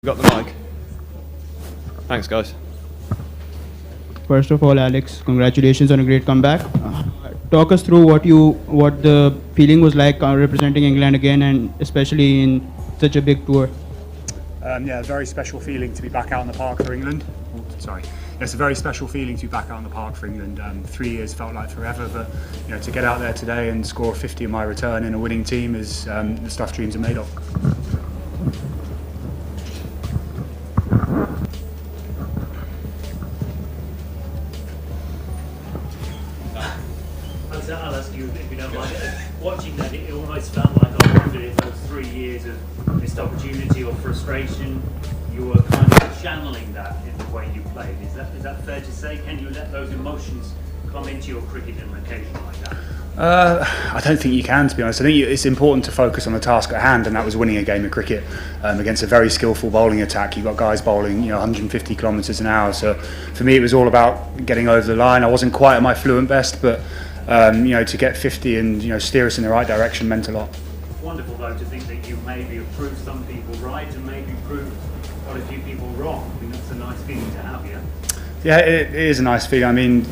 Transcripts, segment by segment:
Got the mic. Thanks, guys. First of all, Alex, congratulations on a great comeback. Talk us through what the feeling was like representing England again, and especially in such a big tour. Yeah, very special feeling to be back out on the park for England. Oh, sorry. It's a very special feeling to be back out on the park for England. 3 years felt like forever, but to get out there today and score 50 in my return in a winning team is the stuff dreams are made of. I'll ask you if you don't mind. Watching that, it almost felt like I wondered if those 3 years of missed opportunity or frustration, you were kind of channeling that in the way you played. Is that fair to say? Can you let those emotions come into your cricket on an occasion like that? I don't think you can, to be honest. I think it's important to focus on the task at hand, and that was winning a game of cricket against a very skillful bowling attack. You've got guys bowling 150 kilometres an hour. So for me, it was all about getting over the line. I wasn't quite at my fluent best, but to get 50 and steer us in the right direction meant a lot. Wonderful though to think that you maybe have proved some people right and maybe proved quite a few people wrong. I mean, that's a nice feeling to have, yeah. Yeah, it is a nice feeling. I mean,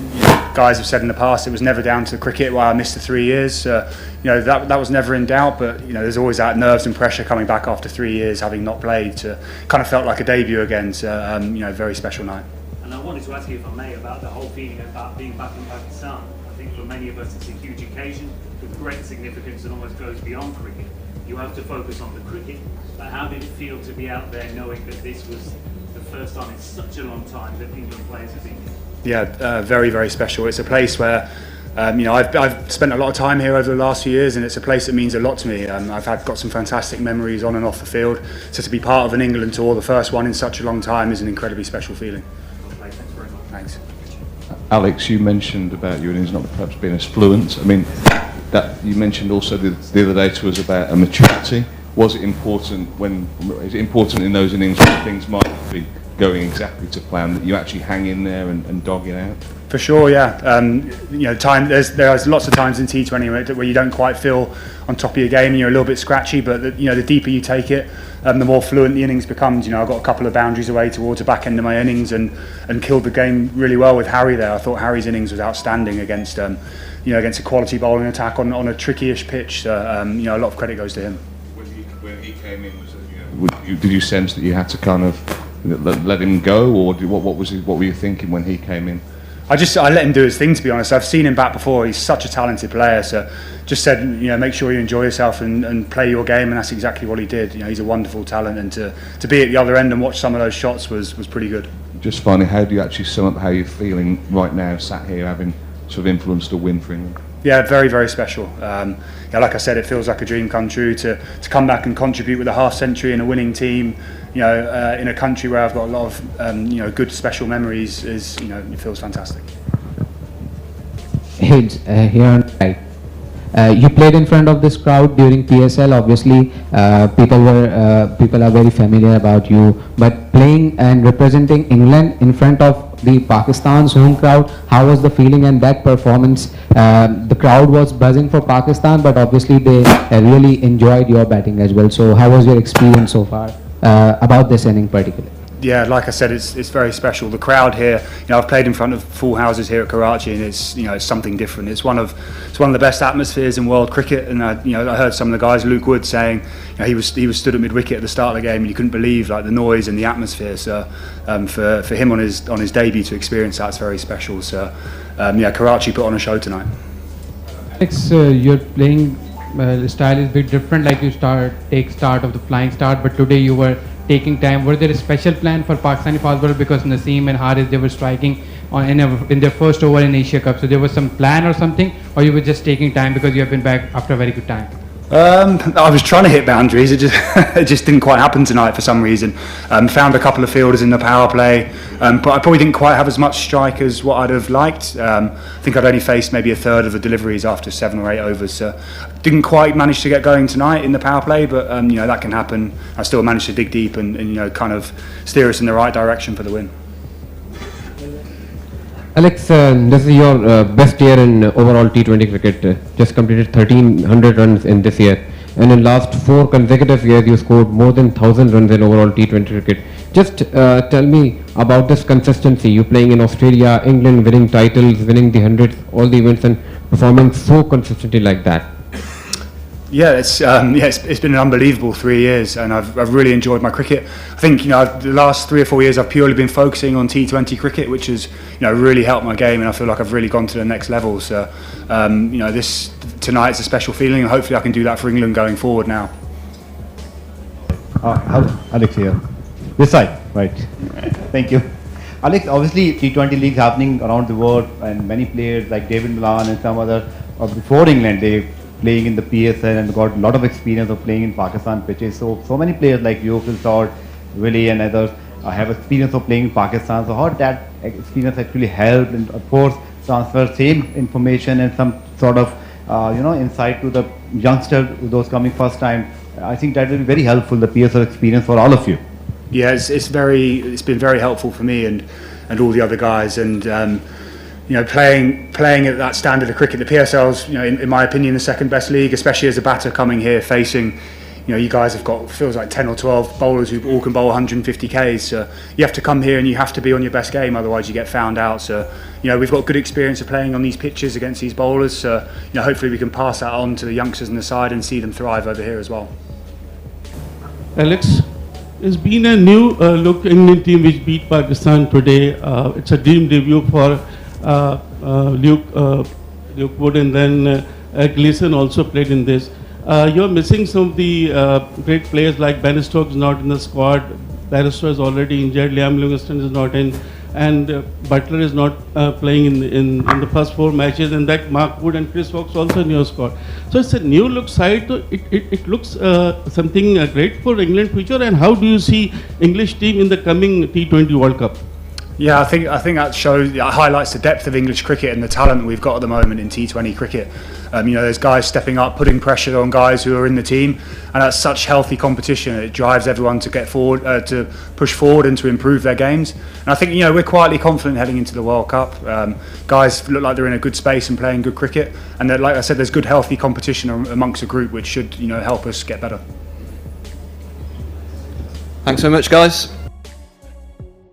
guys have said in the past it was never down to cricket why I missed the 3 years. That was never in doubt. But there's always that nerves and pressure coming back after 3 years, having not played. Kind of felt like a debut again. So very special night. And I wanted to ask you, if I may, about the whole feeling about being back in Pakistan. I think for many of us it's a huge occasion with great significance and almost goes beyond cricket. You have to focus on the cricket. But how did it feel to be out there knowing that this was the first time in such a long time that England players have been here? Yeah, very, very special. It's a place where I've spent a lot of time here over the last few years, and it's a place that means a lot to me. I've got some fantastic memories on and off the field. So to be part of an England tour, the first one in such a long time, is an incredibly special feeling. Thanks very much. Thanks. Alex, you mentioned about your innings not perhaps being as fluent. I mean, that you mentioned also the other day to us about a maturity. Was it important in those innings when things might not be going exactly to plan that you actually hang in there and dog it out? For sure, yeah. There's lots of times in T20 where you don't quite feel on top of your game and you're a little bit scratchy, but the deeper you take it, the more fluent the innings becomes. I got a couple of boundaries away towards the back end of my innings and killed the game really well with Harry there. I thought Harry's innings was outstanding against a quality bowling attack on a tricky-ish pitch. So, a lot of credit goes to him. When he came in, did you sense that you had to kind of let him go, or what were you thinking when he came in? I let him do his thing, to be honest. I've seen him bat before. He's such a talented player. So just said, make sure you enjoy yourself and play your game, and that's exactly what he did. He's a wonderful talent, and to be at the other end and watch some of those shots was pretty good. Just finally, how do you actually sum up how you're feeling right now, sat here having sort of influenced a win for England? Yeah, very, very special. Like I said, it feels like a dream come true to come back and contribute with a half century in a winning team. In a country where I've got a lot of good special memories. It feels fantastic. Hales, here on right. You played in front of this crowd during PSL. Obviously, people are very familiar about you. But playing and representing England in front of the Pakistan's home crowd, how was the feeling and that performance? The crowd was buzzing for Pakistan, but obviously they really enjoyed your batting as well. So how was your experience so far about this inning particularly? Yeah, like I said, it's very special. The crowd here, I've played in front of full houses here at Karachi, and it's something different. It's one of the best atmospheres in world cricket. And I heard some of the guys, Luke Wood, saying he was stood at mid wicket at the start of the game, and you couldn't believe the noise and the atmosphere. So for him on his debut to experience that's very special. So Karachi put on a show tonight. Alex, your playing style is a bit different. Like you take start of the flying start, but today you were taking time. Were there a special plan for Pakistani fast bowler, because Naseem and Haris, they were striking in their first over in Asia Cup, so there was some plan or something, or you were just taking time because you have been back after a very good time? I was trying to hit boundaries. It just didn't quite happen tonight for some reason. Found a couple of fielders in the power play, but I probably didn't quite have as much strike as what I'd have liked. I think I'd only faced maybe a third of the deliveries after 7 or 8 overs. So didn't quite manage to get going tonight in the power play, but that can happen. I still managed to dig deep and kind of steer us in the right direction for the win. Alex, this is your best year in overall T20 cricket. Just completed 1,300 runs in this year. and in last 4 consecutive years you scored more than 1,000 runs in overall T20 cricket. Just tell me about this consistency. You playing in Australia, England, winning titles, winning the hundreds, all the events, and performing so consistently like that. Yeah, it's been an unbelievable 3 years, and I've really enjoyed my cricket. I think the last 3 or 4 years I've purely been focusing on T20 cricket, which has really helped my game, and I feel like I've really gone to the next level. So this tonight's a special feeling, and hopefully I can do that for England going forward now. Alex here. This side, right. Thank you. Alex, obviously T20 leagues happening around the world, and many players like David Milan and some other before England, they playing in the PSL and got a lot of experience of playing in Pakistan pitches. So many players like you, Phil Salt, Willie and others have experience of playing in Pakistan. So how did that experience actually help, and of course transfer same information and some sort of insight to the youngster, those coming first time? I think that will be very helpful, the PSL experience for all of you. Yeah, it's been very helpful for me and all the other guys, and playing at that standard of cricket. The PSL's in my opinion the second best league, especially as a batter coming here facing you guys have got feels like 10 or 12 bowlers who all can bowl 150 Ks. So you have to come here and you have to be on your best game, otherwise you get found out. So we've got good experience of playing on these pitches against these bowlers. So hopefully we can pass that on to the youngsters on the side and see them thrive over here as well. Alex, it's been a new look Indian team which beat Pakistan today. It's a dream debut for Luke Wood, and then Gleason also played in this. You're missing some of the great players like Ben Stokes not in the squad. Barrister is already injured. Liam Livingstone is not in, and Butler is not playing in the first 4 matches. And that Mark Wood and Chris Fox also in your squad. So it's a new look side. It looks something great for England future. And how do you see English team in the coming T20 World Cup? Yeah, I think that highlights the depth of English cricket and the talent that we've got at the moment in T20 cricket. There's guys stepping up, putting pressure on guys who are in the team, and that's such healthy competition. It drives everyone to get forward, to push forward and to improve their games. And I think we're quietly confident heading into the World Cup. Guys look like they're in a good space and playing good cricket, and like I said, there's good healthy competition amongst a group which should help us get better. Thanks so much, guys.